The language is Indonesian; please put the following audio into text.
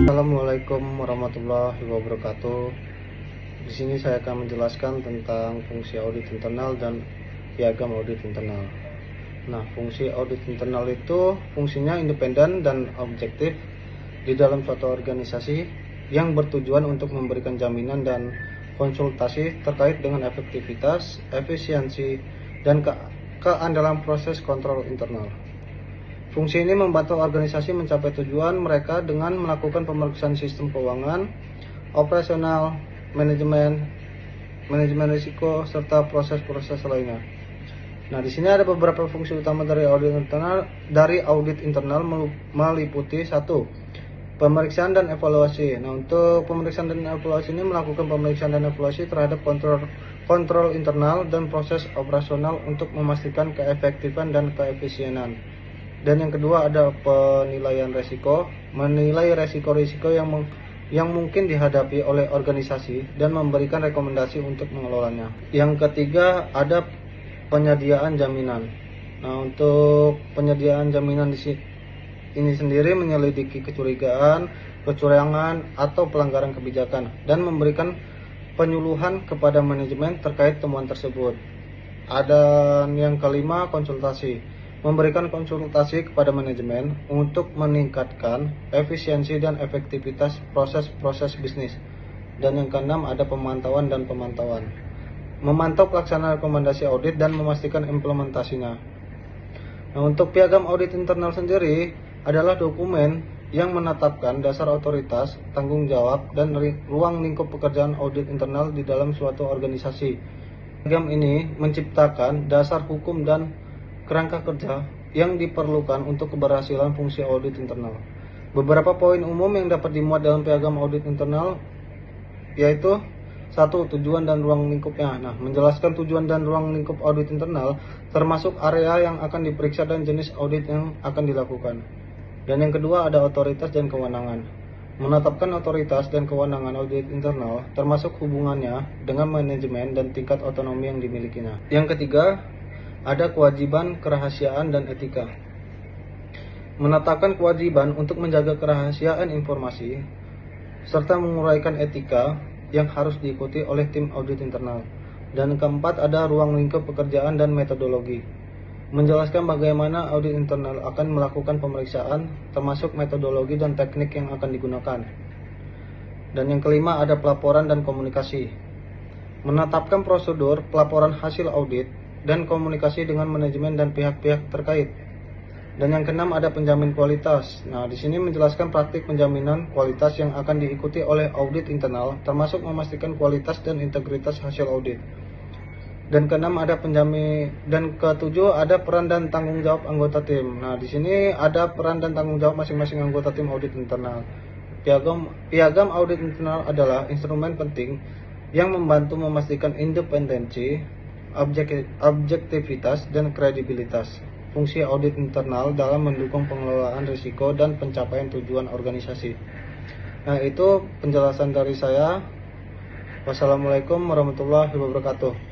Assalamualaikum warahmatullahi wabarakatuh. Di sini saya akan menjelaskan tentang fungsi audit internal dan piagam audit internal. Nah, fungsi audit internal itu fungsinya independen dan objektif di dalam suatu organisasi yang bertujuan untuk memberikan jaminan dan konsultasi terkait dengan efektivitas, efisiensi, dan keandalan proses kontrol internal. Fungsi ini membantu organisasi mencapai tujuan mereka dengan melakukan pemeriksaan sistem keuangan, operasional, manajemen risiko, serta proses-proses lainnya. Nah, di sini ada beberapa fungsi utama dari audit internal. Meliputi 1. Pemeriksaan dan evaluasi. Nah, untuk pemeriksaan dan evaluasi ini melakukan pemeriksaan dan evaluasi terhadap kontrol internal dan proses operasional untuk memastikan keefektifan dan keefisienan. Dan yang kedua ada penilaian resiko, menilai resiko-risiko yang mungkin dihadapi oleh organisasi dan memberikan rekomendasi untuk mengelolanya. Yang ketiga ada penyediaan jaminan. Nah, untuk penyediaan jaminan ini sendiri menyelidiki kecurigaan, kecurangan, atau pelanggaran kebijakan dan memberikan penyuluhan kepada manajemen terkait temuan tersebut. Ada yang kelima, konsultasi. Memberikan konsultasi kepada manajemen untuk meningkatkan efisiensi dan efektivitas proses-proses bisnis. Dan yang keenam ada pemantauan dan pemantauan. Memantau pelaksanaan rekomendasi audit dan memastikan implementasinya. Nah, untuk piagam audit internal sendiri adalah dokumen yang menetapkan dasar otoritas, tanggung jawab, dan ruang lingkup pekerjaan audit internal di dalam suatu organisasi. Piagam ini menciptakan dasar hukum dan kerangka kerja yang diperlukan untuk keberhasilan fungsi audit internal. Beberapa poin umum yang dapat dimuat dalam piagam audit internal yaitu 1. Tujuan dan ruang lingkupnya. Nah, menjelaskan tujuan dan ruang lingkup audit internal termasuk area yang akan diperiksa dan jenis audit yang akan dilakukan. Dan yang kedua ada otoritas dan kewenangan. Menetapkan otoritas dan kewenangan audit internal termasuk hubungannya dengan manajemen dan tingkat otonomi yang dimilikinya. Yang ketiga ada kewajiban kerahasiaan dan etika. Menetapkan kewajiban untuk menjaga kerahasiaan informasi serta menguraikan etika yang harus diikuti oleh tim audit internal. Dan keempat ada ruang lingkup pekerjaan dan metodologi. Menjelaskan bagaimana audit internal akan melakukan pemeriksaan termasuk metodologi dan teknik yang akan digunakan. Dan yang kelima ada pelaporan dan komunikasi. Menetapkan prosedur pelaporan hasil audit dan komunikasi dengan manajemen dan pihak-pihak terkait. Dan yang keenam ada penjamin kualitas. Nah, di sini menjelaskan praktik penjaminan kualitas yang akan diikuti oleh audit internal, termasuk memastikan kualitas dan integritas hasil audit. Dan keenam ada ketujuh ada peran dan tanggung jawab anggota tim. Nah, di sini ada peran dan tanggung jawab masing-masing anggota tim audit internal. Piagam audit internal adalah instrumen penting yang membantu memastikan independensi, objektivitas, dan kredibilitas fungsi audit internal dalam mendukung pengelolaan risiko dan pencapaian tujuan organisasi. Nah, itu penjelasan dari saya. Wassalamualaikum warahmatullahi wabarakatuh.